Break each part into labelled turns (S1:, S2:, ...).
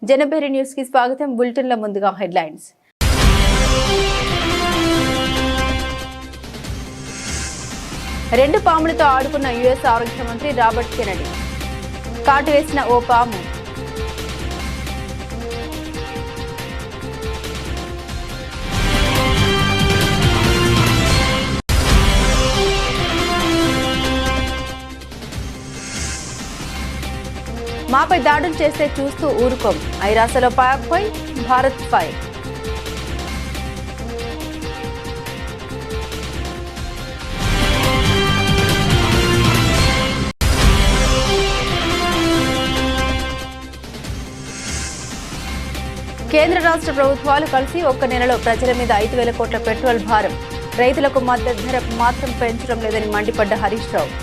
S1: జనబేరి news కి స్వాగతం. Bulletin లో ముందుగా హెడ్లైన్స్. రెండు పాములతో ఆడుకున్న యుఎస్ ఆరోగ్య మంత్రి రాబర్ట్ కెనడీ. కాటు వేసిన ఓ పాము. మాపై దాడులు చేస్తే చూస్తూ ఊరుకోం. ఐరాసలో పాక్పై భారత్ ఫైర్. కేంద్ర రాష్ట్ర ప్రభుత్వాలు కలిసి ఒక్క నెలలో ప్రజల మీద 5,000 కోట్ల పెట్రోల్ భారం. రైతులకు మద్దతు ధర మాత్రం పెంచడం లేదని మండిపడ్డ హరీష్ రావు.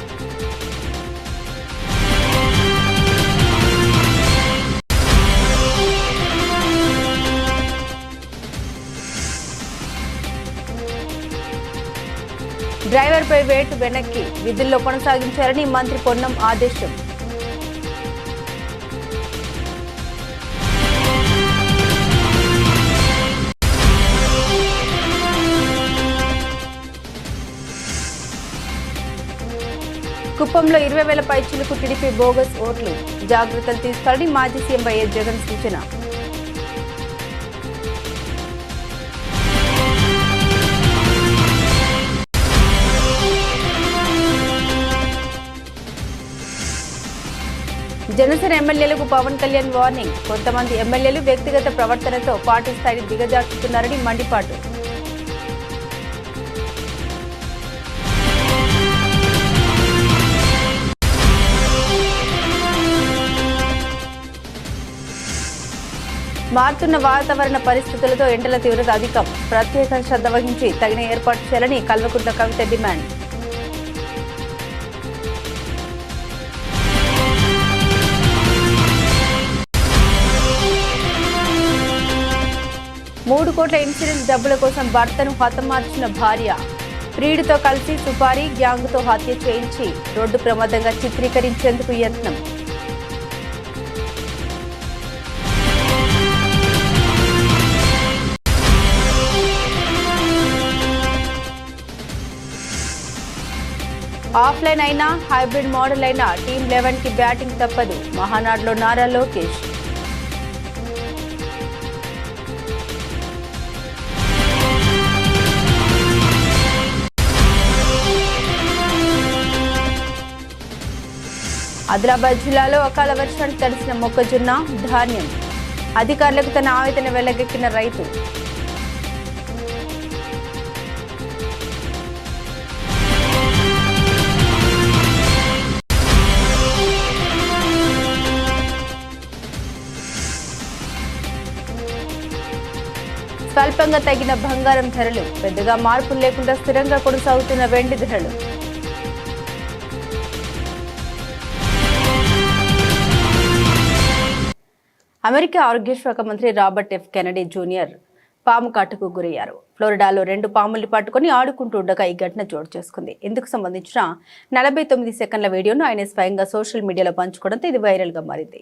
S1: డ్రైవర్పై వేటు వెనక్కి విధుల్లో కొనసాగించాలని మంత్రి పొన్నం ఆదేశం. కుప్పంలో 20,000 పైచిలకు టీడీపీ బోగస్ ఓట్లు. జాగ్రత్తలు తీసుకోవాలని మాజీ సీఎం వైఎస్ జగన్ సూచన. జనసేన ఎమ్మెల్యేలకు పవన్ కళ్యాణ్ వార్నింగ్. కొంతమంది ఎమ్మెల్యేలు వ్యక్తిగత ప్రవర్తనతో పార్టీ స్థాయిని దిగజార్చుతున్నారని మండిపాటు. మారుతున్న వాతావరణ పరిస్థితులతో ఎండల తీవ్రత అధికం. ప్రత్యేక శ్రద్ధ వహించి తగిన ఏర్పాటు చేయాలని కల్వకుంట్ల కవిత డిమాండ్. $3 కోట్ల ఇన్సూరెన్స్ డబ్బుల కోసం భర్తను హతమార్చిన భార్య. ప్రియుడితో కలిసి సుపారీ గ్యాంగ్తో హత్య చేయించి రోడ్డు ప్రమాదంగా చిత్రీకరించేందుకు యత్నం. ఆఫ్లైన్ అయినా హైబ్రిడ్ మోడల్ అయినా టీమ్ 11 కి బ్యాటింగ్ తప్పదు. మహానాడులో నారా లోకేష్. ఆదిలాబాద్ జిల్లాలో అకాల వర్షానికి తడిసిన మొక్కజొన్న ధాన్యం. అధికారులకు తన ఆవేదన వెళ్లగక్కిన రైతు. స్వల్పంగా తగ్గిన బంగారం ధరలు. పెద్దగా మార్పులు లేకుండా స్థిరంగా కొనసాగుతున్న వెండి ధరలు. అమెరికా ఆరోగ్య శాఖ మంత్రి రాబర్ట్ ఎఫ్ కెనడీ జూనియర్ పాము కాటుకు గురయ్యారు. ఫ్లోరిడాలో 2 పాముల్ని పట్టుకుని ఆడుకుంటూ ఉండగా ఈ ఘటన చోటు చేసుకుంది. ఇందుకు సంబంధించిన 49 సెకండ్ల వీడియోను ఆయన స్వయంగా సోషల్ మీడియాలో పంచుకోవడంతో ఇది వైరల్ గా మారింది.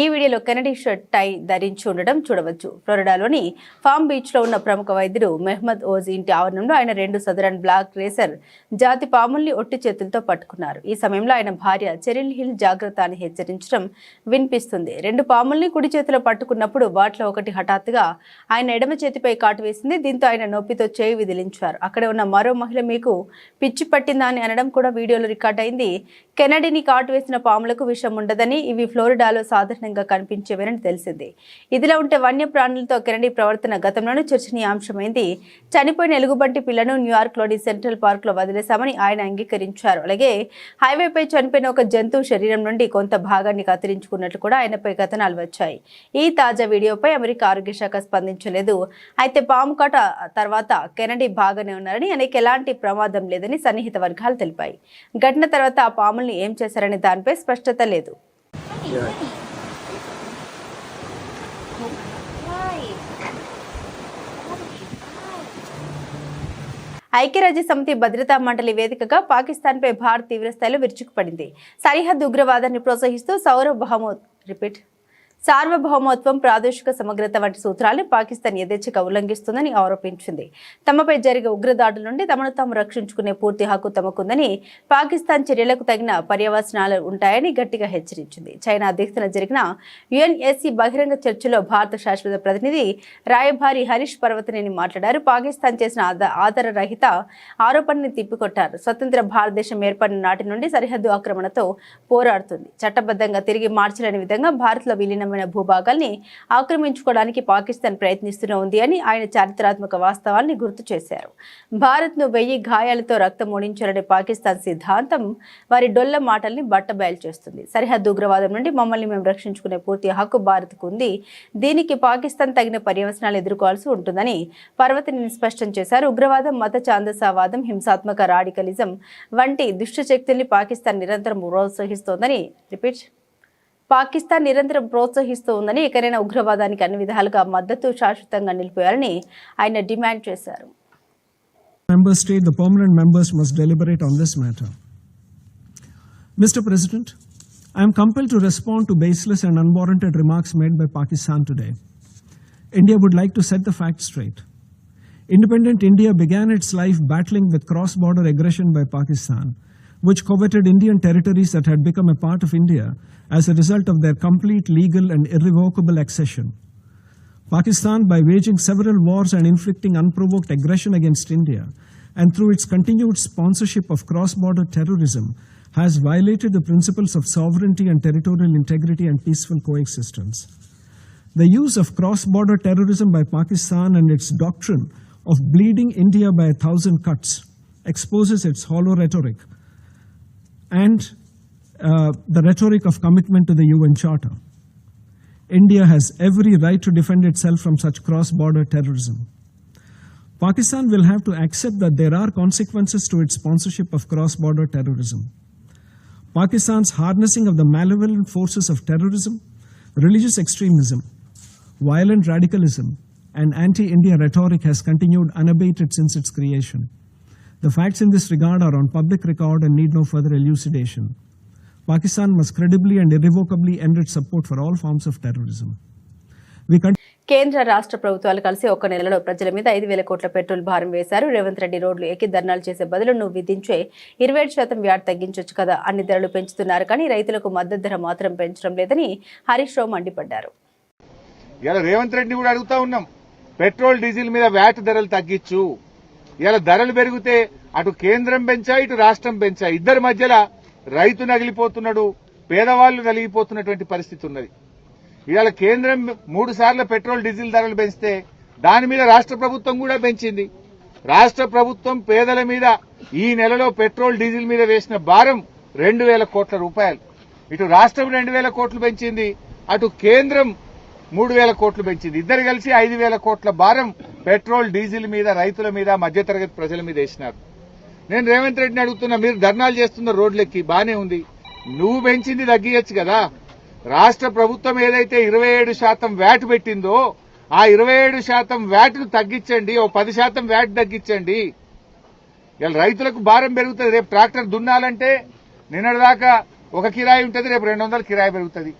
S1: ఈ వీడియోలో కెనడీ షర్ట్ టై ధరించి ఉండడం చూడవచ్చు. ఫ్లోరిడాలోని ఫామ్ బీచ్ లో ఉన్న ప్రముఖ వైద్యుడు మెహ్మద్ ఓజ్ ఇంటి ఆవరణంలో ఆయన 2 సదరన్ బ్లాక్ రేసర్ జాతి పాముల్ని ఒట్టి చేతులతో పట్టుకున్నారు. ఈ సమయంలో ఆయన భార్య చెరిల్ హిల్ జాగ్రత్త అని హెచ్చరించడం వినిపిస్తుంది. 2 పాముల్ని కుడి చేతిలో పట్టుకున్నప్పుడు వాటిలో ఒకటి హఠాత్తుగా ఆయన ఎడమ చేతిపై కాటు వేసింది. దీంతో ఆయన నొప్పితో చేయి విదిలించారు. అక్కడ ఉన్న మరో మహిళ మీకు పిచ్చి పట్టిందా అని అనడం కూడా వీడియోలో రికార్డ్ అయింది. కెనడీని కాటు వేసిన పాములకు విషం ఉండదని, ఇవి ఫ్లోరిడాలో సాధారణంగా కనిపించేవని తెలిసింది. ఇదిలా ఉంటే వన్య ప్రాణులతో కెనడీ ప్రవర్తన గతంలోనే చర్చనీయాంశమైంది. చనిపోయిన ఎలుగుబంటి పిల్లను న్యూయార్క్లోని సెంట్రల్ పార్క్ లో వదిలేశామని ఆయన అంగీకరించారు. అలాగే హైవేపై చనిపోయిన ఒక జంతువు శరీరం నుండి కొంత భాగాన్ని కత్తిరించుకున్నట్లు కూడా ఆయనపై కథనాలు వచ్చాయి. ఈ తాజా వీడియోపై అమెరికా ఆరోగ్య శాఖ స్పందించలేదు. అయితే పాము కాట తర్వాత కెనడీ బాగానే ఉన్నారని, ఆయనకి ఎలాంటి ప్రమాదం లేదని సన్నిహిత వర్గాలు తెలిపాయి. ఘటన తర్వాత ఆ పాముల్ని ఏం చేశారనే దానిపై స్పష్టత లేదు. ఐక్యరాజ్య సమితి భద్రతా మండలి వేదికగా పాకిస్తాన్పై భారత్ తీవ్రస్థాయిలో విరుచుకుపడింది. సరిహద్దు ఉగ్రవాదాన్ని ప్రోత్సహిస్తూ సార్వభౌమత్వం, ప్రాదేశిక సమగ్రత వంటి సూత్రాలను పాకిస్తాన్ యథేచ్ఛగా ఉల్లంఘిస్తుందని ఆరోపించింది. తమపై జరిగే ఉగ్రదాడుల నుండి తమను తాము రక్షించుకునే పూర్తి హక్కు తమకుందని, పాకిస్తాన్ చర్యలకు తగిన పర్యవసనాలు ఉంటాయని గట్టిగా హెచ్చరించింది. చైనా అధ్యక్షతన జరిగిన యుఎన్ఎస్సి బహిరంగ చర్చలో భారత శాశ్వత ప్రతినిధి రాయభారి హరీష్ పర్వతనేని మాట్లాడారు. పాకిస్తాన్ చేసిన ఆధారరహిత ఆరోపణని తిప్పికొట్టారు. స్వతంత్ర భారతదేశం ఏర్పడిన నాటి నుండి సరిహద్దు ఆక్రమణతో పోరాడుతుంది. చట్టబద్ధంగా తిరిగి మార్చలేని విధంగా భారత్లో విలీనం భూభాగాల్ని ఆక్రమించుకోవడానికి పాకిస్తాన్ ప్రయత్నిస్తూనే ఉంది అని ఆయన చారిత్రాత్మక వాస్తవాల్ని గుర్తు చేశారు. భారత్ ను 1000 గాయాలతో రక్తం ఓడించాలనే పాకిస్తాన్ సిద్ధాంతం వారి డొల్ల మాటల్ని బట్టబయలు చేస్తుంది. సరిహద్దు ఉగ్రవాదం నుండి మమ్మల్ని మేము రక్షించుకునే పూర్తి హక్కు భారత్కు ఉంది. దీనికి పాకిస్తాన్ తగిన పర్యవసనాలు ఎదుర్కోవాల్సి ఉంటుందని పర్వతనేని స్పష్టం చేశారు. ఉగ్రవాదం, మత ఛాందసవాదం, హింసాత్మక రాడికలిజం వంటి దుష్ట శక్తుల్ని పాకిస్తాన్ నిరంతరం ప్రోత్సహిస్తూ ఉందని, ఎక్కడైనా ఉగ్రవాదానికి అన్ని విధాలుగా మద్దతు శాశ్వతంగా నిలిపేయాలని ఆయన డిమాండ్ చేశారు.
S2: Member state, the permanent members must deliberate on this matter. Mr. President, I am compelled to respond to baseless and unwarranted remarks made by Pakistan today. India would like to set the facts straight. Independent India began its life battling with cross-border aggression by Pakistan, which coveted Indian territories that had become a part of India as a result of their complete legal and irrevocable accession. Pakistan, by waging several wars and inflicting unprovoked aggression against India, and through its continued sponsorship of cross-border terrorism, has violated the principles of sovereignty and territorial integrity and peaceful coexistence. The use of cross-border terrorism by Pakistan and its doctrine of bleeding India by 1,000 cuts exposes its hollow rhetoric and the rhetoric of commitment to the UN Charter. India has every right to defend itself from such cross-border terrorism. Pakistan will have to accept that there are consequences to its sponsorship of cross-border terrorism. Pakistan's harnessing of the malevolent forces of terrorism, religious extremism, violent radicalism, and anti-India rhetoric has continued unabated since its creation. The facts in this regard are on public record and need no further elucidation. Pakistan must credibly and irrevocably end its support for all forms of terrorism.
S1: కేంద్ర రాష్ట్ర ప్రభుత్వాలు కలిసి ఒక్క నెలలో ప్రజల మీద 5,000 కోట్ల petrol భారం వేశారు. రేవంత్ రెడ్డి రోడ్లు ఎక్కి ధర్నాలు చేసే బదులు నువ్వు విధించే 27% వ్యాట్ తగ్గించొచ్చు కదా, అన్ని ధరలు పెంచుతున్నారు కానీ రైతులకు మద్దతు ధర మాత్రం పెంచడం లేదని హరీష్ రావు మండిపడ్డారు.
S3: ఇలా రేవంత్ రెడ్డి కూడా అడుగుతా ఉన్నాం, పెట్రోల్ డీజిల్ మీద వ్యాట్ ధరలు తగ్గించు. ఇలా ధరలు పెరిగితే అటు కేంద్రం పెంచా, ఇటు రాష్ట్రం పెంచా, ఇద్దరి మధ్యలో రైతు నగిలిపోతున్నాడు, పేదవాళ్లు నలిగిపోతున్నటువంటి పరిస్థితి ఉన్నది. ఇవాళ కేంద్రం 3 సార్లు పెట్రోల్ డీజిల్ ధరలు పెంచితే దాని మీద రాష్ట్ర ప్రభుత్వం కూడా పెంచింది. రాష్ట్ర ప్రభుత్వం పేదల మీద ఈ నెలలో పెట్రోల్ డీజిల్ మీద వేసిన భారం 2,000 కోట్ల రూపాయలు. ఇటు రాష్ట్రం 2,000 కోట్లు పెంచింది, అటు కేంద్రం 3,000 కోట్లు పెంచింది. ఇద్దరు కలిసి 5,000 కోట్ల భారం పెట్రోల్ డీజిల్ మీద, రైతుల మీద, మధ్యతరగతి ప్రజల మీద వేసినారు. నేను రేవంత్ రెడ్డిని అడుగుతున్నా, మీరు ధర్నాలు చేస్తున్న రోడ్లెక్కి బానే ఉంది, నువ్వు పెంచింది తగ్గియచ్చు కదా. రాష్ట్ర ప్రభుత్వం ఏదైతే 27% వ్యాట్ పెట్టిందో ఆ 27% వ్యాట్ను తగ్గించండి, ఓ 10% వ్యాట్ తగ్గించండి. ఇలా రైతులకు భారం పెరుగుతుంది. రేపు ట్రాక్టర్ దున్నాలంటే నిన్నటిదాకా ఒక కిరాయి ఉంటుంది, రేపు 200 కిరాయి పెరుగుతుంది.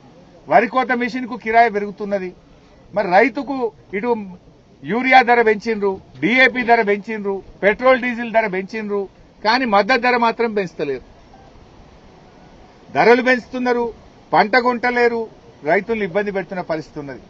S3: వరి కోత మిషన్ కు కిరాయి పెరుగుతున్నది. మరి రైతుకు ఇటు యూరియా ధర పెంచిండ్రు, డీఏపీ ధర పెంచిండ్రు, పెట్రోల్ డీజిల్ ధర పెంచిండ్రు, కానీ మద్దతు ధర మాత్రం పెంచుతలేరు. ధరలు పెంచుతున్నారు, పంట కొంటలేరు, రైతులు ఇబ్బంది పెడుతున్న పరిస్థితి ఉన్నది.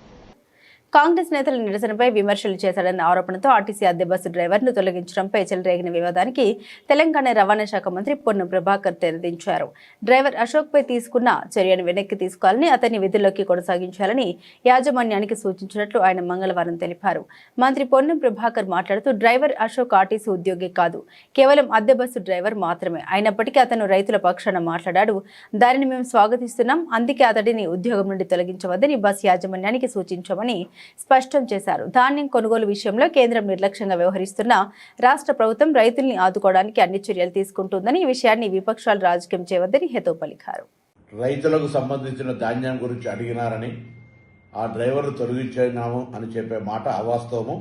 S1: కాంగ్రెస్ నేతల నిరసనపై విమర్శలు చేశాడన్న ఆరోపణతో ఆర్టీసీ అద్దె బస్సు డ్రైవర్ను తొలగించడంపై చెలరేగిన వివాదానికి తెలంగాణ రవాణా శాఖ మంత్రి పొన్నం ప్రభాకర్ తెరదించారు. డ్రైవర్ అశోక్పై తీసుకున్న చర్యను వెనక్కి తీసుకోవాలని, అతన్ని విధుల్లోకి కొనసాగించాలని యాజమాన్యానికి సూచించినట్లు ఆయన మంగళవారం తెలిపారు. మంత్రి పొన్నం ప్రభాకర్ మాట్లాడుతూ, డ్రైవర్ అశోక్ ఆర్టీసీ ఉద్యోగి కాదు, కేవలం అద్దె బస్సు డ్రైవర్ మాత్రమే. అయినప్పటికీ అతను రైతుల పక్షాన మాట్లాడాడు. దానిని మేము స్వాగతిస్తున్నాం. అందుకే అతడిని ఉద్యోగం నుండి తొలగించవద్దని బస్ యాజమాన్యానికి సూచించామని స్పష్టం చేశారు. ధాన్యం కొనుగోలు విషయంలో కేంద్రం నిర్లక్ష్యంగా వ్యవహరిస్తున్న రాష్ట్ర ప్రభుత్వం రైతుల్ని ఆదుకోవడానికి అన్ని చర్యలు తీసుకుంటుందని, ఈ విషయాన్ని విపక్షాలు రాజకీయం చేయవద్దని హితవు పలికారు.
S4: రైతులకు సంబంధించిన ధాన్యం గురించి అడిగినారని ఆ డ్రైవర్ తొలగించాము అని చెప్పే మాట అవాస్తవము.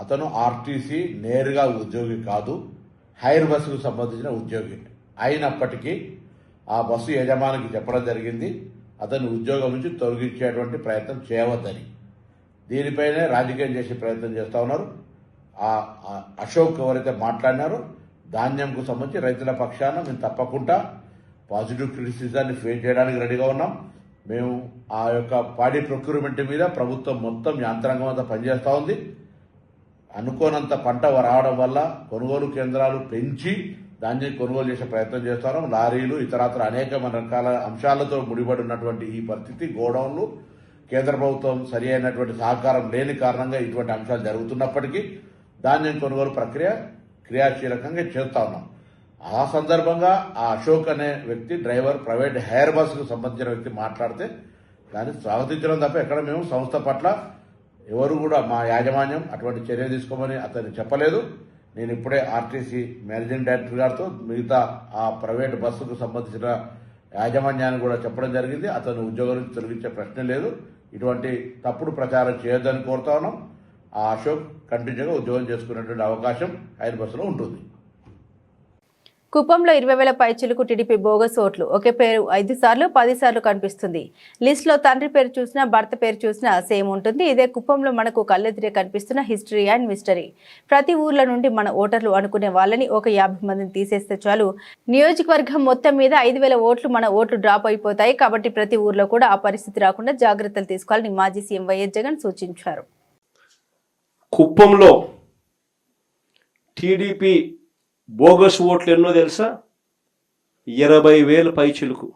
S4: అతను ఆర్టీసీ నేరుగా ఉద్యోగి కాదు, హైర్ బస్సుకు సంబంధించిన ఉద్యోగి. అయినప్పటికీ ఆ బస్సు యజమానికి చెప్పడం జరిగింది, అతని ఉద్యోగం నుంచి తొలగించేటువంటి ప్రయత్నం చేయవద్దని, దీనిపైనే రాజకీయం చేసే ప్రయత్నం చేస్తూ ఉన్నారు. ఆ అశోక్ ఎవరైతే మాట్లాడినారో ధాన్యంకు సంబంధించి రైతుల పక్షాన మేము తప్పకుండా పాజిటివ్ క్రిటిసిజాన్ని ఫేస్ చేయడానికి రెడీగా ఉన్నాం. మేము ఆ యొక్క పాడి ప్రొక్యూర్మెంట్ మీద ప్రభుత్వం మొత్తం యంత్రాంగం అంతా పనిచేస్తూ ఉంది. అనుకోనంత పంట రావడం వల్ల కొనుగోలు కేంద్రాలు పెంచి ధాన్యం కొనుగోలు చేసే ప్రయత్నం చేస్తున్నాం. లారీలు ఇతరత్ర అనేక రకాల అంశాలతో ముడిపడి ఉన్నటువంటి ఈ పరిస్థితి, గోడౌన్లు, కేంద్ర ప్రభుత్వం సరి అయినటువంటి సహకారం లేని కారణంగా ఇటువంటి అంశాలు జరుగుతున్నప్పటికీ ధాన్యం కొనుగోలు ప్రక్రియ క్రియాశీలకంగా చేస్తా ఉన్నాం. ఆ సందర్భంగా ఆ అశోక్ అనే వ్యక్తి డ్రైవర్ ప్రైవేట్ హైర్ బస్సుకు సంబంధించిన వ్యక్తి మాట్లాడితే దాన్ని స్వాగతించడం తప్ప ఎక్కడ మేము సంస్థ పట్ల ఎవరు కూడా మా యాజమాన్యం అటువంటి చర్య తీసుకోమని అతన్ని చెప్పలేదు. నేను ఇప్పుడే ఆర్టీసీ మేనేజింగ్ డైరెక్టర్ గారితో మిగతా ఆ ప్రైవేట్ బస్సుకు సంబంధించిన యాజమాన్యాన్ని కూడా చెప్పడం జరిగింది. అతను ఉద్యోగం నుంచి తొలగించే ప్రశ్న లేదు. ఇటువంటి తప్పుడు ప్రచారం చేయొద్దని కోరుతా ఉన్నాం. ఆ అశోక్ కంటిన్యూగా ఉద్యోగం చేసుకునేటువంటి అవకాశం హైర్ బస్సులో ఉంటుంది.
S1: కుప్పంలో 20,000 పైచిలకు టీడీపీ బోగస్ ఓట్లు. ఒకే పేరు 5 సార్లు 10 సార్లు కనిపిస్తుంది. లిస్టులో తండ్రి పేరు చూసినా భర్త పేరు చూసినా సేమ్ ఉంటుంది. ఇదే కుప్పంలో మనకు కళ్ళెదిరే కనిపిస్తున్న హిస్టరీ అండ్ మిస్టరీ. ప్రతి ఊర్ల నుండి మన ఓటర్లు అనుకునే వాళ్ళని ఒక 50 మందిని తీసేస్తే చాలు, నియోజకవర్గం మొత్తం మీద 5,000 ఓట్లు మన ఓట్లు డ్రాప్ అయిపోతాయి. కాబట్టి ప్రతి ఊర్లో కూడా ఆ పరిస్థితి రాకుండా జాగ్రత్తలు తీసుకోవాలని మాజీ సీఎం వైఎస్ జగన్ సూచించారు.
S5: కుప్పంలో టీడీపీ బోగస్ ఓట్లు ఎన్నో తెలుసా? 20,000 పైచిలుకు.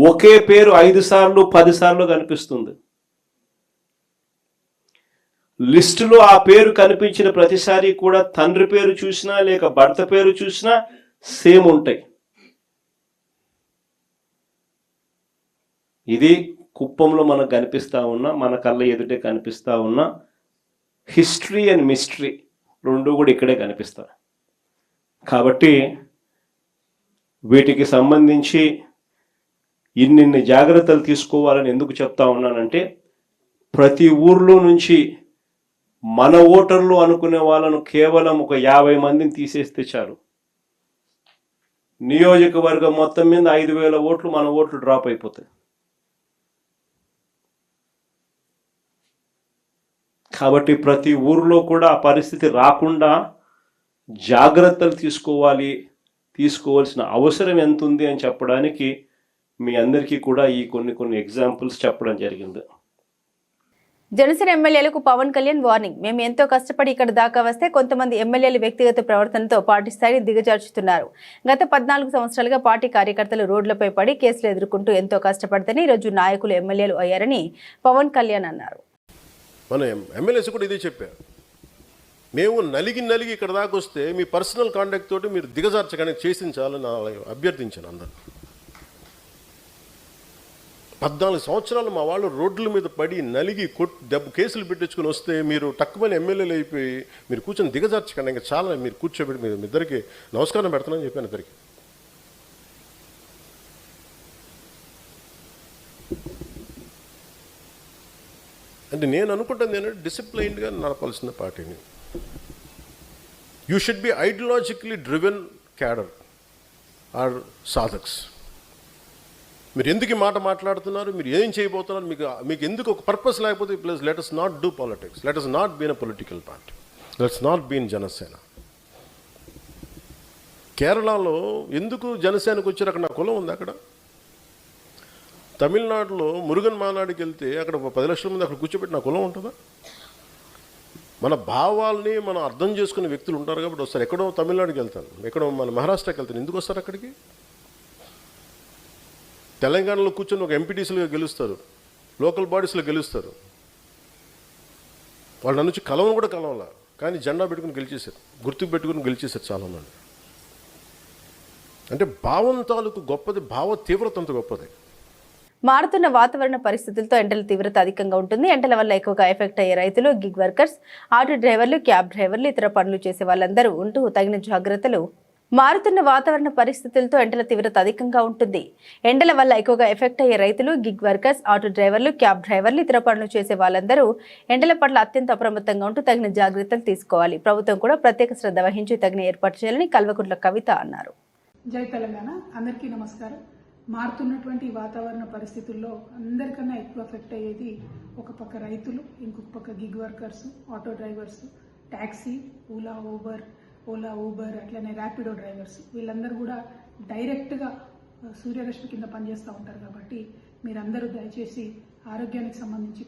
S5: ఒకే పేరు 5 సార్లు 10 సార్లు కనిపిస్తుంది. లిస్టులో ఆ పేరు కనిపించిన ప్రతిసారి కూడా తండ్రి పేరు చూసినా లేక భర్త పేరు చూసినా సేమ్ ఉంటాయి. ఇది కుప్పంలో మనకు కనిపిస్తా ఉన్న, మన కళ్ళ ఎదుటే కనిపిస్తా ఉన్న హిస్టరీ అండ్ మిస్టరీ రెండు కూడా ఇక్కడే కనిపిస్తాయి. కాబట్టి వీటికి సంబంధించి ఇన్నిన్ని జాగ్రత్తలు తీసుకోవాలని ఎందుకు చెప్తా ఉన్నానంటే, ప్రతి ఊర్లో నుంచి మన ఓటర్లు అనుకునే వాళ్ళను కేవలం ఒక 50 మందిని తీసేస్తే చాలు, నియోజకవర్గం మొత్తం మీద 5,000 ఓట్లు మన ఓట్లు డ్రాప్ అయిపోతాయి. కాబట్టి ప్రతి ఊర్లో కూడా ఆ పరిస్థితి రాకుండా జాగ్రత్తలు తీసుకోవాల్సిన అవసరం ఎంత ఉంది అని చెప్పడానికి మీ అందరికీ కూడా ఈ కొన్ని ఎగ్జాంపుల్స్ చెప్పడం జరిగింది.
S1: జనసేన ఎమ్మెల్యేలకు పవన్ కళ్యాణ్ వార్నింగ్. మేము ఎంతో కష్టపడి ఇక్కడ దాకా వస్తే కొంతమంది ఎమ్మెల్యేలు వ్యక్తిగత ప్రవర్తనతో పార్టీ స్థాయిని దిగజార్చుతున్నారు. గత 14 సంవత్సరాలుగా పార్టీ కార్యకర్తలు రోడ్లపై పడి కేసులు ఎదుర్కొంటూ ఎంతో కష్టపడితేనే ఈరోజు నాయకులు ఎమ్మెల్యేలు అయ్యారని పవన్ కళ్యాణ్ అన్నారు.
S6: మన ఎమ్మెల్యేస్ కూడా ఇదే చెప్పారు. మేము నలిగి ఇక్కడ దాకా వస్తే మీ పర్సనల్ కాంటాక్ట్ తోటి మీరు దిగజార్చగానే చేసించాలని అభ్యర్థించాను అందరు. 14 సంవత్సరాలు మా వాళ్ళు రోడ్ల మీద పడి నలిగి కేసులు పెట్టించుకుని వస్తే మీరు తక్కువని ఎమ్మెల్యేలు అయిపోయి మీరు కూర్చొని దిగజార్చకండి. ఇంకా చాలా మీరు కూర్చోబెట్టి మీరు ఇద్దరికి నమస్కారం పెడతానని చెప్పాను ఇద్దరికి. అంటే నేను అనుకుంటుంది ఏంటంటే డిసిప్లైన్డ్గా నడపాల్సిన పార్టీని. You should be ideologically driven cadre or సాధక్స్. మీరు ఎందుకు ఈ మాట మాట్లాడుతున్నారు, మీరు ఏం చేయబోతున్నారు, మీకు ఎందుకు ఒక పర్పస్ లేకపోతే please let us not do politics, let us not be in a political party, let's not be in Janasena. కేరళలో ఎందుకు జనసేనకు వచ్చారు? అక్కడ నా కులం ఉంది. అక్కడ తమిళనాడులో మురుగన్ మానాడికి వెళ్తే అక్కడ 10 లక్షల మంది అక్కడ కూర్చోబెట్టి నా కులం ఉంటుందా? మన భావాల్ని మనం అర్థం చేసుకునే వ్యక్తులు ఉంటారు కాబట్టి వస్తారు. ఎక్కడో తమిళనాడుకి వెళ్తాను, ఎక్కడో మన మహారాష్ట్రకి వెళ్తాను, ఎందుకు వస్తారు అక్కడికి? తెలంగాణలో కూర్చొని ఒక ఎంపీటీసీలుగా గెలుస్తారు, లోకల్ బాడీస్లో గెలుస్తారు. వాళ్ళు నన్ను కలవను కూడా కలవలా, కానీ జెండా పెట్టుకుని గెలిచేశారు, గుర్తుకు పెట్టుకుని గెలిచేశారు చాలామంది. అంటే భావం తాలూకు గొప్పది, భావ తీవ్రత అంత గొప్పది.
S1: మారుతున్న వాతావరణ పరిస్థితులతో ఎండల తీవ్రత అధికంగా ఉంటుంది. ఎండల వల్ల ఎక్కువగా ఎఫెక్ట్ అయ్యే రైతులు, గిగ్ వర్కర్స్, ఆటో డ్రైవర్లు, క్యాబ్ డ్రైవర్లు, ఇతర పనులు చేసే వాళ్ళందరూ ఉంటూ తగిన జాగ్రత్తలు. మారుతున్న వాతావరణ పరిస్థితులతో ఎండల తీవ్రత అధికంగా ఉంటుంది. ఎండల వల్ల ఎక్కువగా ఎఫెక్ట్ అయ్యే రైతులు, గిగ్ వర్కర్స్, ఆటో డ్రైవర్లు, క్యాబ్ డ్రైవర్లు, ఇతర పనులు చేసే వాళ్ళందరూ ఎండల పట్ల అత్యంత అప్రమత్తంగా ఉంటూ తగిన జాగ్రత్తలు తీసుకోవాలి. ప్రభుత్వం కూడా ప్రత్యేక శ్రద్ధ వహించి తగిన ఏర్పాటు చేయాలని కల్వకుంట్ల కవిత అన్నారు.
S7: జై తెలంగాణ. అందరికీ నమస్కారం. మారుతున్నటువంటి వాతావరణ పరిస్థితుల్లో అందరికన్నా ఎక్కువ ఎఫెక్ట్ అయ్యేది ఒక పక్క రైతులు, ఇంకొక పక్క gig workers, auto drivers, taxi, Ola Uber అట్లనే ర్యాపిడో డ్రైవర్స్. వీళ్ళందరూ కూడా డైరెక్ట్గా సూర్యరశ్మి కింద పనిచేస్తూ ఉంటారు. కాబట్టి మీరందరూ దయచేసి ఆరోగ్యానికి సంబంధించి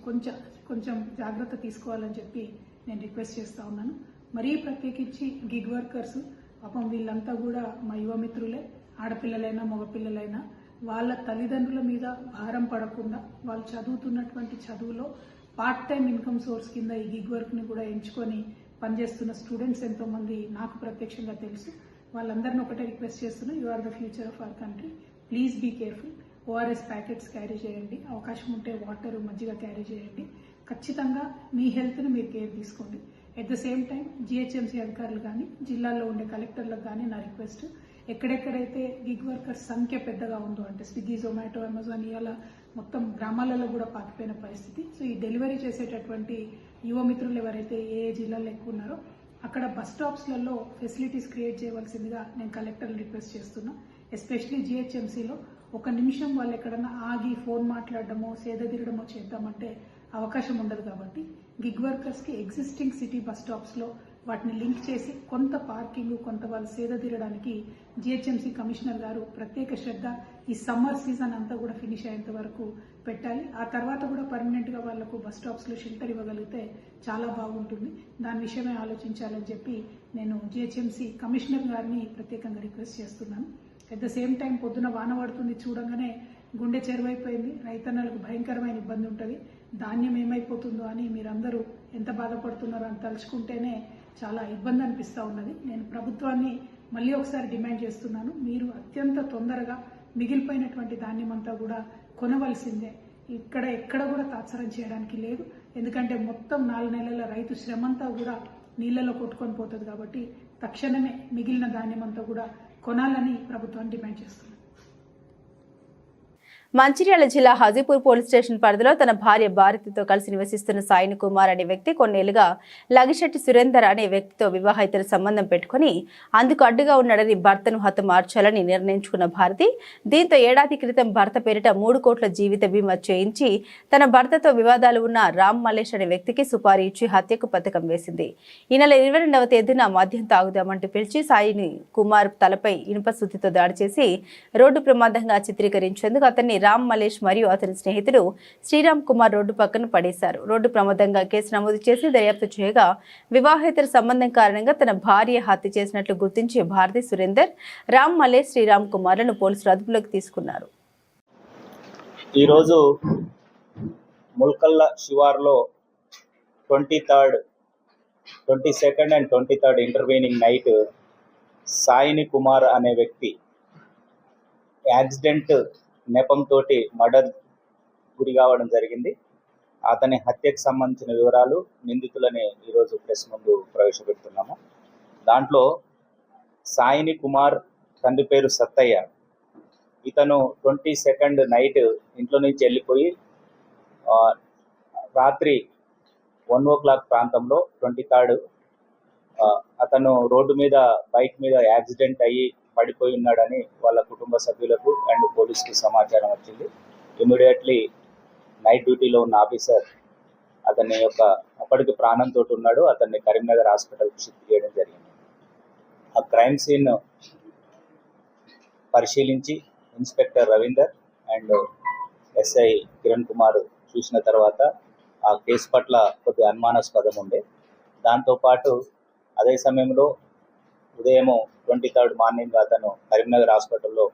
S7: కొంచెం జాగ్రత్త తీసుకోవాలని చెప్పి నేను రిక్వెస్ట్ చేస్తూ ఉన్నాను. మరీ ప్రత్యేకించి గిగ్ వర్కర్స్, పాపం వీళ్ళంతా కూడా మా యువమిత్రులే, ఆడపిల్లలైనా మగపిల్లలైనా వాళ్ళ తల్లిదండ్రుల మీద భారం పడకుండా వాళ్ళు చదువుతున్నటువంటి చదువులో పార్ట్ టైం ఇన్కమ్ సోర్స్ కింద ఈ గిగ్ వర్క్ని కూడా ఎంచుకొని పనిచేస్తున్న స్టూడెంట్స్ ఎంతోమంది నాకు ప్రత్యక్షంగా తెలుసు. వాళ్ళందరినీ ఒకటే రిక్వెస్ట్ చేస్తున్నా, you are the future of our country, please be careful. ORS packets carry చేయండి, అవకాశం ఉంటే వాటర్ మజ్జిగ క్యారీ చేయండి. ఖచ్చితంగా మీ హెల్త్ని మీరు కేర్ తీసుకోండి. At the same time GHMC అధికారులు కానీ జిల్లాల్లో ఉండే కలెక్టర్లకు కానీ నా రిక్వెస్ట్, ఎక్కడెక్కడైతే గిగ్ వర్కర్స్ సంఖ్య పెద్దగా ఉందో, అంటే స్విగ్గీ, జొమాటో, అమెజాన్ ఇలా మొత్తం గ్రామాలలో కూడా పాకిపోయిన పరిస్థితి. సో ఈ డెలివరీ చేసేటటువంటి యువమిత్రులు ఎవరైతే ఏ జిల్లాలో ఎక్కువ ఉన్నారో అక్కడ బస్ స్టాప్స్లలో ఫెసిలిటీస్ క్రియేట్ చేయవలసిందిగా నేను కలెక్టర్లు రిక్వెస్ట్ చేస్తున్నా. ఎస్పెషలీ జిహెచ్ఎంసీలో ఒక నిమిషం వాళ్ళు ఎక్కడన్నా ఆగి ఫోన్ మాట్లాడడమో సేదతీరడమో చేద్దామంటే అవకాశం ఉండదు. కాబట్టి గిగ్ వర్కర్స్కి ఎగ్జిస్టింగ్ సిటీ బస్ స్టాప్స్లో వాటిని లింక్ చేసి కొంత పార్కింగ్, కొంత వాళ్ళు సేదతీరడానికి జిహెచ్ఎంసీ కమిషనర్ గారు ప్రత్యేక శ్రద్ధ ఈ సమ్మర్ సీజన్ అంతా కూడా ఫినిష్ అయ్యేంత వరకు పెట్టాలి. ఆ తర్వాత కూడా పర్మనెంట్గా వాళ్లకు బస్ స్టాప్స్లో షెల్టర్ ఇవ్వగలిగితే చాలా బాగుంటుంది. దాని విషయమే ఆలోచించాలని చెప్పి నేను జిహెచ్ఎంసీ కమిషనర్ గారిని ప్రత్యేకంగా రిక్వెస్ట్ చేస్తున్నాను. అట్ ద సేమ్ టైం పొద్దున వాన పడుతుంది, చూడంగానే గుండె చెరువైపోయింది, రైతన్నలకు భయంకరమైన ఇబ్బంది ఉంటుంది. ధాన్యం ఏమైపోతుందో అని మీరందరూ ఎంత బాధపడుతున్నారో అని తలుచుకుంటేనే చాలా ఇబ్బంది అనిపిస్తూ ఉన్నది. నేను ప్రభుత్వాన్ని మళ్ళీ ఒకసారి డిమాండ్ చేస్తున్నాను, మీరు అత్యంత తొందరగా మిగిలిపోయినటువంటి ధాన్యం అంతా కూడా కొనవలసిందే. ఎక్కడ కూడా తాత్సారం చేయడానికి లేదు. ఎందుకంటే మొత్తం 4 నెలల రైతు శ్రమంతా కూడా నీళ్లలో కొట్టుకొని పోతుంది. కాబట్టి తక్షణమే మిగిలిన ధాన్యం అంతా కూడా కొనాలని ప్రభుత్వాన్ని డిమాండ్ చేస్తున్నాను.
S1: మంచిర్యాల జిల్లా హాజీపూర్ పోలీస్ స్టేషన్ పరిధిలో తన భార్య భారతితో కలిసి నివసిస్తున్న సాయిని కుమార్ అనే వ్యక్తి కొన్నేళ్లుగా లగిశెట్టి సురేందర్ అనే వ్యక్తితో వివాహేతర సంబంధం పెట్టుకుని అందుకు అడ్డుగా ఉన్నాడని భర్తను హతమార్చాలని నిర్ణయించుకున్న భారతి దీంతో ఏడాది క్రితం భర్త పేరిట 3 కోట్ల జీవిత బీమా చేయించి తన భర్తతో వివాదాలు ఉన్న రామ్ మల్లేష్ అనే వ్యక్తికి సుపారీ ఇచ్చి హత్యకు పథకం వేసింది. ఈ నెల 22వ తేదీన మద్యం తాగుదామంటూ పిలిచి సాయిని కుమార్ తలపై ఇనుప సుత్తితో దాడి చేసి రోడ్డు ప్రమాదంగా చిత్రీకరించేందుకు అతన్ని రామ్ మల్లేష్ మరియు అతని స్నేహితుడు శ్రీరామ్ కుమార్ రోడ్డు పక్కన పడేశారు. రోడ్డు ప్రమాదంగా కేసు నమోదు చేసి దర్యాప్తు చేయగా వివాహేతర సంబంధం కారణంగా తన భార్య హత్య చేసినట్లు గుర్తించి భారతి, సురేందర్, రామ్ మల్లేష్, శ్రీరామ్ కుమార్లను పోలీసులు అదుపులోకి తీసుకున్నారు.
S8: ఈరోజు ముల్కల్ల శివార్లో 22nd and 23rd intervening night Saini Kumar అనే వ్యక్తి యాక్సిడెంట్ నెపంతో మర్డర్ గురి కావడం జరిగింది. అతని హత్యకు సంబంధించిన వివరాలు, నిందితులని ఈరోజు ప్రెస్ ముందు ప్రవేశపెడుతున్నాము. దాంట్లో సాయిని కుమార్ తండ్రి పేరు సత్తయ్య. ఇతను 22nd నైట్ ఇంట్లో నుంచి వెళ్ళిపోయి రాత్రి 1 o'clock ప్రాంతంలో 23rd అతను రోడ్డు మీద బైక్ మీద యాక్సిడెంట్ అయ్యి పడిపోయి ఉన్నాడని వాళ్ళ కుటుంబ సభ్యులకు అండ్ పోలీసుకు సమాచారం వచ్చింది. ఇమీడియట్లీ నైట్ డ్యూటీలో ఉన్న ఆఫీసర్ అతన్ని అప్పటికి ప్రాణంతో ఉన్నాడు, అతన్ని కరీంనగర్ హాస్పిటల్కి షిఫ్ట్ చేయడం జరిగింది. ఆ క్రైమ్ సీన్ పరిశీలించి inspector Ravinder and SI Kiran Kumar చూసిన తర్వాత ఆ కేసు పట్ల కొద్ది అనుమానాస్పదం ఉండే. దాంతోపాటు అదే సమయంలో ఉదయం 23rd మార్నింగ్ అతను కరీంనగర్ హాస్పిటల్లో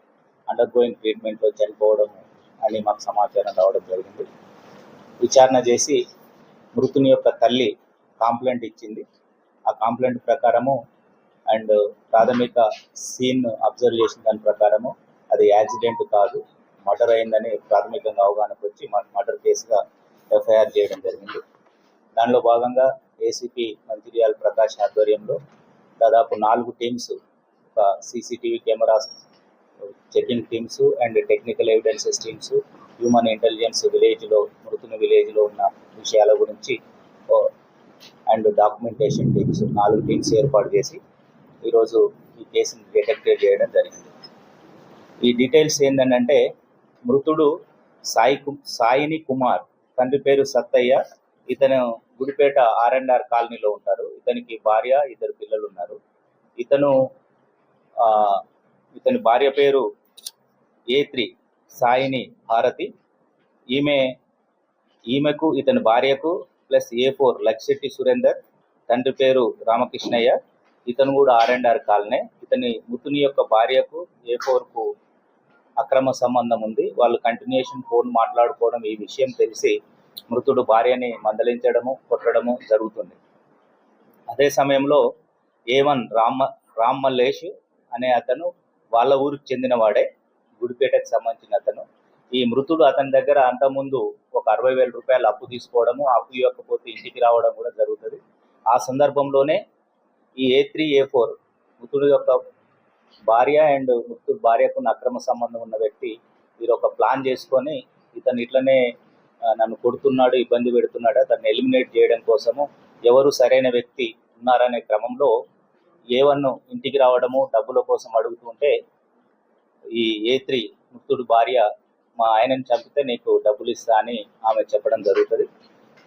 S8: అండర్గోయింగ్ ట్రీట్మెంట్లో చనిపోవడం అని మాకు సమాచారం రావడం జరిగింది. విచారణ చేసి మృతుని యొక్క తల్లి కాంప్లైంట్ ఇచ్చింది. ఆ కాంప్లైంట్ ప్రకారము అండ్ ప్రాథమిక సీన్ అబ్జర్వ్ చేసిన దాని ప్రకారము అది యాక్సిడెంట్ కాదు, మర్డర్ అయిందని ప్రాథమికంగా అవగాహనకు వచ్చి మర్డర్ కేసుగా ఎఫ్ఐఆర్ చేయడం జరిగింది. దానిలో భాగంగా ఏసీపీ మంచిర్యాల ప్రకాష్ ఆధ్వర్యంలో దాదాపు 4 టీమ్స్, ఒక CCTV cameras checking teams and technical evidences teams, human intelligence మృతుని విలేజ్లో ఉన్న విషయాల గురించి అండ్ డాక్యుమెంటేషన్ టీమ్స్ 4 టీమ్స్ ఏర్పాటు చేసి ఈరోజు ఈ కేసుని డిటెక్ట్ చేయడం జరిగింది. ఈ డీటెయిల్స్ ఏంటంటే మృతుడు సాయిని కుమార్, తండ్రి పేరు సత్తయ్య, ఇతను గుడిపేట R&R కాలనీలో ఉంటారు. ఇతనికి భార్య, 2 పిల్లలు ఉన్నారు. ఇతని భార్య పేరు A3 సాయిని భారతి. ఈమెకు ఇతని భార్యకు ప్లస్ A4 లక్ష్యటి సురేందర్, తండ్రి పేరు రామకృష్ణయ్య, ఇతను కూడా R&R కాలనీ. మృతుని యొక్క భార్యకు A4కు అక్రమ సంబంధం ఉంది. వాళ్ళు కంటిన్యూషన్ ఫోన్ మాట్లాడుకోవడం, ఈ విషయం తెలిసి మృతుడు భార్యని మందలించడము, కొట్టడము జరుగుతుంది. అదే సమయంలో A1 రామ్ మల్లేష్ అనే అతను వాళ్ళ ఊరికి చెందినవాడే, గుడిపేటకు సంబంధించిన అతను. ఈ మృతుడు అతని దగ్గర అంతకుముందు ఒక 60,000 రూపాయలు అప్పు తీసుకోవడము, అప్పు ఇవ్వకపోతే ఇంటికి రావడం కూడా జరుగుతుంది. ఆ సందర్భంలోనే ఈ A3 A4 మృతుడు యొక్క భార్య అండ్ మృతుడు భార్యకు అక్రమ సంబంధం ఉన్న వ్యక్తి వీరు ఒక ప్లాన్ చేసుకొని ఇతను ఇట్లనే నన్ను కొడుతున్నాడు, ఇబ్బంది పెడుతున్నాడు, అతన్ని ఎలిమినేట్ చేయడం కోసము ఎవరు సరైన వ్యక్తి ఉన్నారనే క్రమంలో A1 ఇంటికి రావడము, డబ్బుల కోసం అడుగుతుంటే ఈ A3 మృతుడు భార్య మా ఆయనని చంపితే నీకు డబ్బులు ఇస్తా అని ఆమె చెప్పడం జరుగుతుంది.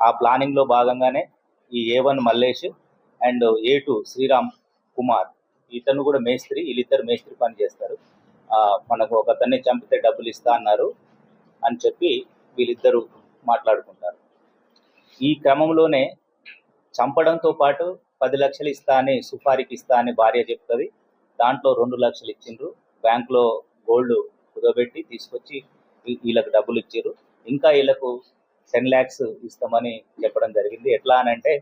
S8: ఆ ప్లానింగ్లో భాగంగానే ఈ A1 Mallesh and A2 Sriram Kumar, ఇతను కూడా మేస్త్రి, వీళ్ళిద్దరు మేస్త్రి పని చేస్తారు. మనకు ఒకతన్ని చంపితే డబ్బులు ఇస్తా అన్నారు అని చెప్పి వీళ్ళిద్దరూ మాట్లాడుకుంటారు. ఈ క్రమంలోనే చంపడంతో పాటు 10 లక్షలు ఇస్తా అని, సుపారీకి ఇస్తా అని భార్య చెప్తుంది. దాంట్లో 2 లక్షలు ఇచ్చిండ్రు. బ్యాంకులో గోల్డ్ కుదబెట్టి తీసుకొచ్చి వీళ్ళకి డబ్బులు ఇచ్చారు. ఇంకా వీళ్ళకు 10 lakhs ఇస్తామని చెప్పడం జరిగింది. ఎట్లా అని అంటే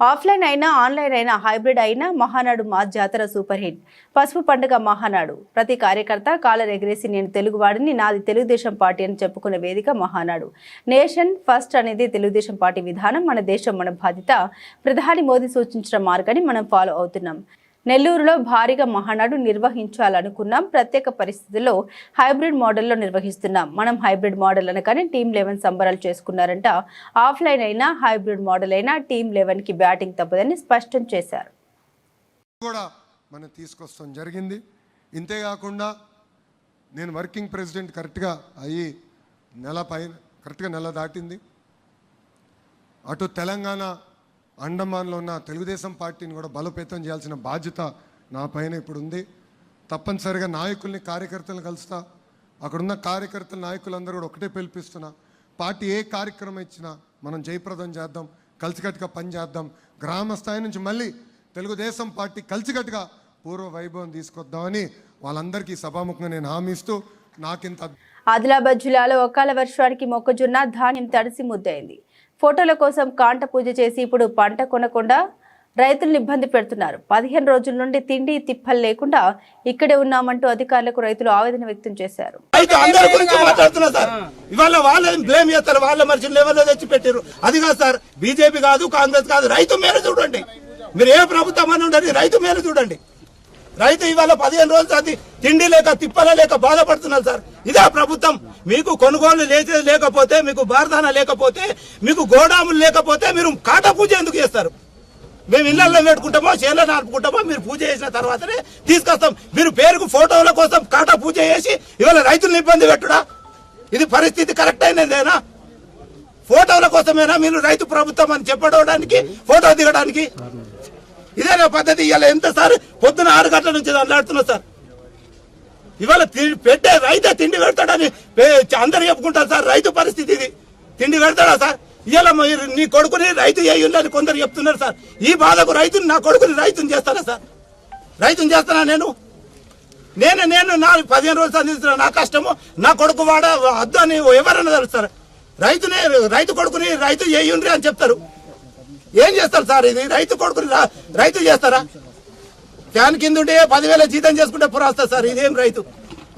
S1: ఆఫ్లైన్ అయినా ఆన్లైన్ అయినా హైబ్రిడ్ అయినా మహానాడు మా జాతర సూపర్ హిట్. పసుపు పండుగ మహానాడు. ప్రతి కార్యకర్త కాలర్ ఎగిరేసి నేను తెలుగువాడిని, నాది తెలుగుదేశం పార్టీ అని చెప్పుకునే వేదిక మహానాడు. నేషన్ ఫస్ట్ అనేది తెలుగుదేశం పార్టీ విధానం. మన దేశం మన బాధ్యత. ప్రధాని మోదీ సూచించిన మార్గాన్ని మనం ఫాలో అవుతున్నాం. నెల్లూరులో భారీగా మహానాడు నిర్వహించాలనుకున్నాం. ప్రత్యేక పరిస్థితుల్లో హైబ్రిడ్ మోడల్లో నిర్వహిస్తున్నాం. మనం హైబ్రిడ్ మోడల్ అనగానే టీమ్ 11 సంబరాలు చేసుకున్నారంట. ఆఫ్లైన్ అయినా హైబ్రిడ్ మోడల్ అయినా టీమ్ 11కి బ్యాటింగ్ తప్పదని స్పష్టం చేశారు.
S9: కూడా మనం తీసుకొస్తాం జరిగింది. ఇంతేకాకుండా నేను వర్కింగ్ ప్రెసిడెంట్ కరెక్ట్గా అయ్యి కరెక్ట్గా నెల దాటింది. అటు తెలంగాణ అండమాన్లో ఉన్న తెలుగుదేశం పార్టీని కూడా బలోపేతం చేయాల్సిన బాధ్యత నా పైన ఇప్పుడు ఉంది. తప్పనిసరిగా నాయకుల్ని, కార్యకర్తలను కలుస్తా. అక్కడున్న కార్యకర్తల నాయకులందరూ కూడా ఒకటే పిలిపిస్తున్నా, పార్టీ ఏ కార్యక్రమం ఇచ్చినా మనం జయప్రదం చేద్దాం, కలిసికట్టుగా పనిచేద్దాం. గ్రామ స్థాయి నుంచి మళ్ళీ తెలుగుదేశం పార్టీ కలిసికట్టుగా పూర్వ వైభవం తీసుకొద్దామని వాళ్ళందరికీ సభాముఖంగా నేను హామీ ఇస్తూ నాకింత.
S1: ఆదిలాబాద్ జిల్లాలో అకాల వర్షానికి మొక్కజొన్న ధాన్యం తడిసి ముద్దయింది. ఫోటోల కోసం కాంట పూజ చేసి ఇప్పుడు పంట కొనకుండా రైతులను ఇబ్బంది పెడుతున్నారు. 15 రోజుల నుండి తిండి తిప్పలు లేకుండా ఇక్కడే ఉన్నామంటూ అధికారులకు రైతులు ఆవేదన వ్యక్తం చేశారు.
S10: ఇవాళ వాళ్ళని బ్లేమ్ చేస్తారు, వాళ్ళ మనుషులు ఎవరో తెచ్చి పెట్టారు. అది కాదు సార్, బీజేపీ కాదు, కాంగ్రెస్ కాదు, రైతు మేలు చూడండి. మీరు ఏ ప్రభుత్వం అని ఉండండి, రైతు మేలు చూడండి. రైతు ఇవాళ 15 రోజులు అది తిండి లేక తిప్పల లేక బాధపడుతున్నారు సార్. ఇదే ప్రభుత్వం. మీకు కొనుగోలు లేకపోతే, మీకు బార్దాన లేకపోతే, మీకు గోడాములు లేకపోతే మీరు కాటా పూజ ఎందుకు చేస్తారు? మేము ఇళ్లలో పెట్టుకుంటామో, చేలో నాటుకుంటామో, మీరు పూజ చేసిన తర్వాతనే తీసుకొస్తాం. మీరు పేరుకు ఫోటోల కోసం కాటా పూజ చేసి ఇవాళ రైతులను ఇబ్బంది పెట్టుడా? ఇది పరిస్థితి కరెక్ట్ అయినదేనా? ఫోటోల కోసమేనా మీరు రైతు ప్రభుత్వం అని చెప్పడానికి, ఫోటో దిగడానికి? ఇదేనా పద్ధతి? ఇవాళ ఎంత సార్ పొద్దున 6 గంటల నుంచి అల్లాడుతున్నారు సార్. ఇవాళ పెట్టే రైతే తిండి పెడతాడని అందరు చెప్పుకుంటారు సార్. రైతు పరిస్థితి ఇది. తిండి పెడతాడా సార్? ఇవాళ నీ కొడుకుని రైతు చేయాలని కొందరు చెప్తున్నారు సార్. ఈ బాధకు రైతుని, నా కొడుకుని రైతుని చేస్తానా సార్? రైతుని చేస్తానా నేను? నా 15 రోజులు సంధిస్తున్నా. నా కష్టము నా కొడుకు వాడ వద్దు అని ఎవరన్నా తెలుస్తారు. రైతు కొడుకుని రైతు చేయండి అని చెప్తారు. ఏం చేస్తారు సార్? ఇది రైతు కొడుకుని రైతు చేస్తారా? ఫ్యాన్ కింద ఉంటే 10,000 జీతం చేసుకుంటే పురాస్తా సార్. ఇదేం రైతు?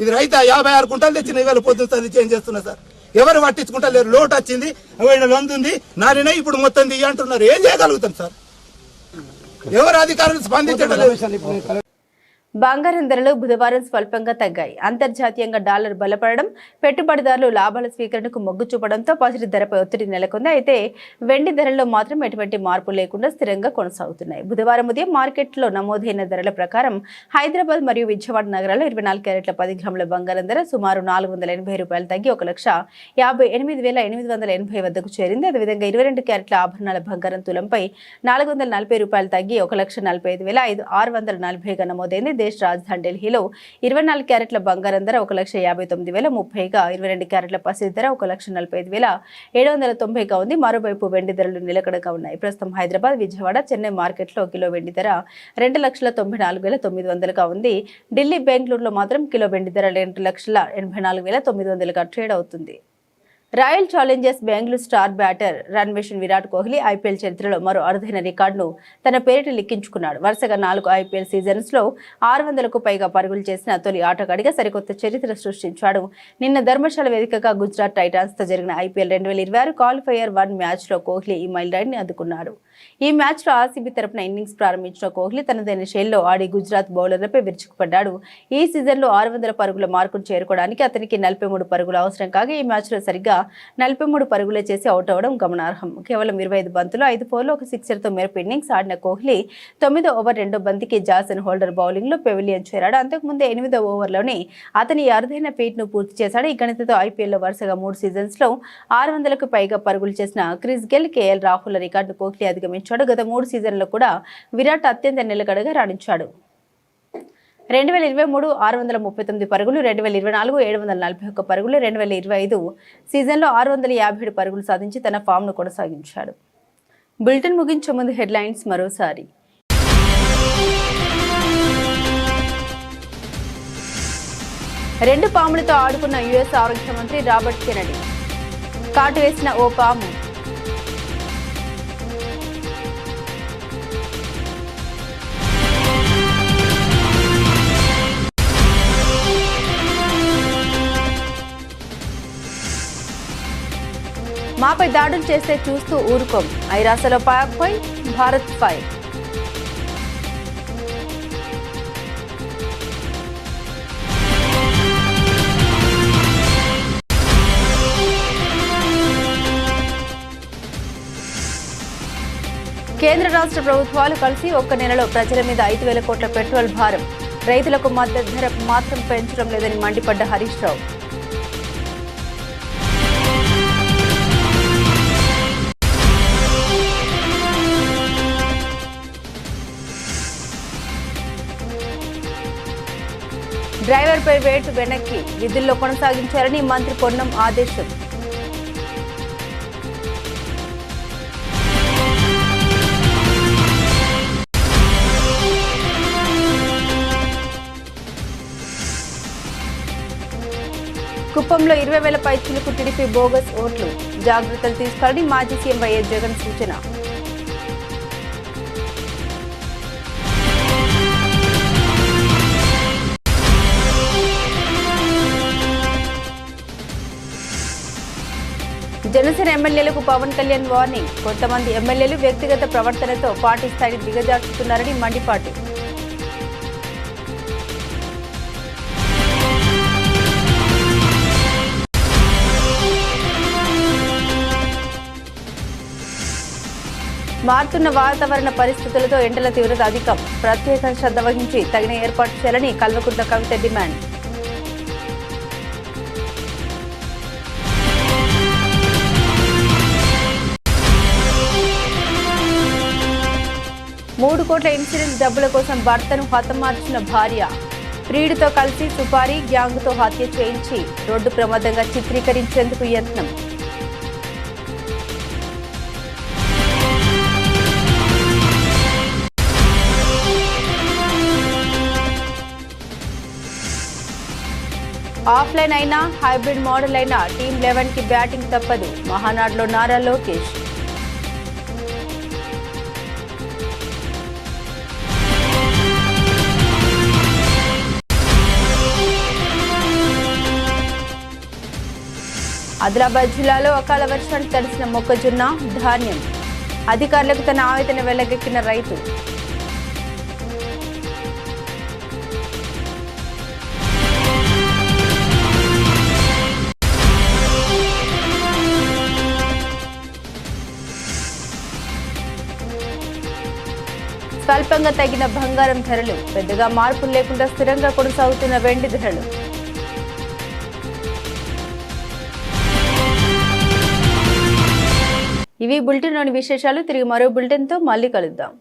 S10: ఇది రైతు 56 కుంటలు తెచ్చిన ఇవాళ పొద్దుతుంది చేంజ్ చేస్తున్నా సార్. ఎవరు పట్టించుకుంటా లేరు. లోటు వచ్చింది, లొందుంది, నారిన ఇప్పుడు మొత్తం దియ్య అంటున్నారు. ఏం చేయగలుగుతాం సార్? ఎవరు అధికారులు స్పందించడం లేదు.
S1: బంగారం ధరలు బుధవారం స్వల్పంగా తగ్గాయి. అంతర్జాతీయంగా డాలర్ బలపడడం, పెట్టుబడిదారులు లాభాల స్వీకరణకు మొగ్గు చూపడంతో పసిడి ధరపై ఒత్తిడి నెలకొంది. అయితే వెండి ధరల్లో మాత్రం ఎటువంటి మార్పు లేకుండా స్థిరంగా కొనసాగుతున్నాయి. బుధవారం ఉదయం మార్కెట్లో నమోదైన ధరల ప్రకారం హైదరాబాద్ మరియు విజయవాడ నగరాల్లో 24 క్యారెట్ల 10 గ్రాముల బంగారం ధర సుమారు ₹480 తగ్గి 1,58,880 వద్దకు చేరింది. అదేవిధంగా 22 క్యారెట్ల ఆభరణాల బంగారం తులంపై ₹440 తగ్గి 1,45,640గా నమోదైంది. దేశ రాజధాని ఢిల్లీలో 24 క్యారెట్ల బంగారం ధర 1,59,030గా, 22 క్యారెట్ల పసిడి ధర 1,45,790గా ఉంది. మరోవైపు వెండి ధరలు నిలకడగా ఉన్నాయి. ప్రస్తుతం హైదరాబాద్, విజయవాడ, చెన్నై మార్కెట్లో కిలో వెండి ధర 2,94,900గా ఉంది. ఢిల్లీ, బెంగళూరులో మాత్రం కిలో వెండి ధర 2,84,900గా ట్రేడ్ అవుతుంది. Royal Challengers Bengaluru star batter run machine Virat Kohli IPL చరిత్రలో మరో అరుదైన రికార్డును తన పేరిట లిఖించుకున్నాడు. వరుసగా 4 ఐపీఎల్ సీజన్స్లో 600కు పైగా పరుగులు చేసిన తొలి ఆటగాడిగా సరికొత్త చరిత్ర సృష్టించాడు. నిన్న ధర్మశాల వేదికగా గుజరాత్ టైటాన్స్తో జరిగిన ఐపీఎల్ 2026 క్వాలిఫైయర్ 1 మ్యాచ్లో కోహ్లీ ఈ మైలురాయిని అందుకున్నాడు. ఈ మ్యాచ్లో ఆర్సీబీ తరపున ఇన్నింగ్స్ ప్రారంభించిన కోహ్లీ తనదైన శైలిలో ఆడి గుజరాత్ బౌలర్లపై విరుచుకుపడ్డాడు. ఈ సీజన్లో 600 పరుగుల మార్కును చేరుకోవడానికి అతనికి 43 పరుగులు అవసరం కాగా ఈ మ్యాచ్లో సరిగ్గా 43 పరుగులే చేసి అవుట్ అవ్వడం గమనార్హం. కేవలం 25 బంతులు 5 4లు 1 సిక్సర్తో మెరుపు ఇన్నింగ్స్ ఆడిన కోహ్లీ 9వ ఓవర్ 2వ బంతికి జాసన్ హోల్డర్ బౌలింగ్లో పెవిలియన్ చేరాడు. అంతకుముందే 8వ ఓవర్లోనే అతని అరుదైన ఫీట్ను పూర్తి చేశాడు. ఈ గణితతో ఐపీఎల్లో వరుసగా 3 సీజన్స్లో 600కు పైగా పరుగులు చేసిన క్రిస్ గెల్, కేఎల్ రాహుల్ రికార్డును కోహ్లీ అధిగమించాడు. గత 3 సీజన్లలో కూడా విరాట్ అత్యంత నిలకడగా రాణించాడు. 2023 639 పరుగులు, 2024 741 పరుగులు, 2025 సీజన్లో 657 పరుగులు సాధించి తన ఫామ్ను కొనసాగించాడు. బులెటిన్ ముగించే ముందు హెడ్లైన్స్ మరోసారి. రెండు పాములతో ఆడుకున్న యుఎస్ ఆరోగ్య మంత్రి రాబర్ట్ కెనడీ. కాటు వేసిన ఓ పాము. మాపై దాడులు చేస్తే చూస్తూ ఊరుకోం. ఐరాసలో పాక్పై భారత్ ఫైర్. కేంద్ర రాష్ట్ర ప్రభుత్వాలు కలిసి ఒక్క నెలలో ప్రజల మీద 5,000 కోట్ల పెట్రోల్ భారం. రైతులకు మద్దతు ధర మాత్రం పెంచడం లేదని మండిపడ్డ హరీష్ రావు. డ్రైవర్పై వేటు వెనక్కి విధుల్లో కొనసాగించారని మంత్రి పొన్నం ఆదేశం. కుప్పంలో 20,000 పైచిలకు టీడీపీ బోగస్ ఓట్లు. జాగ్రత్తలు తీసుకోవాలని మాజీ సీఎం వైఎస్ జగన్ సూచన. జనసేన ఎమ్మెల్యేలకు పవన్ కళ్యాణ్ వార్నింగ్. కొంతమంది ఎమ్మెల్యేలు వ్యక్తిగత ప్రవర్తనతో పార్టీ స్థాయిని దిగజార్చుతున్నారని మండిపాటు. మారుతున్న వాతావరణ పరిస్థితులతో ఎండల తీవ్రత అధికం. ప్రత్యేక శ్రద్ధ వహించి తగిన ఏర్పాటు చేయాలని కల్వకుంట్ల కవిత డిమాండ్. $3 కోట్ల ఇన్సూరెన్స్ డబ్బుల కోసం భర్తను హతమార్చిన భార్య. ప్రియుడితో కలిసి సుపారీ గ్యాంగ్తో హత్య చేయించి రోడ్డు ప్రమాదంగా చిత్రీకరించేందుకు యత్నం. ఆఫ్లైన్ అయినా హైబ్రిడ్ మోడల్ అయినా టీమ్ 11కి బ్యాటింగ్ తప్పదు. మహానాడులో నారా లోకేష్. ఆదిలాబాద్ జిల్లాలో అకాల వర్షానికి తడిసిన మొక్కజొన్న, ధాన్యం. అధికారులకు తన ఆవేదన వెళ్లగక్కిన రైతు. స్వల్పంగా తగ్గిన బంగారం ధరలు, పెద్దగా మార్పులు లేకుండా స్థిరంగా కొనసాగుతున్న వెండి ధరలు. ఇవి బులెటిన్లోని విశేషాలు. తిరిగి మరో బులెటిన్తో మళ్ళీ కలుద్దాం.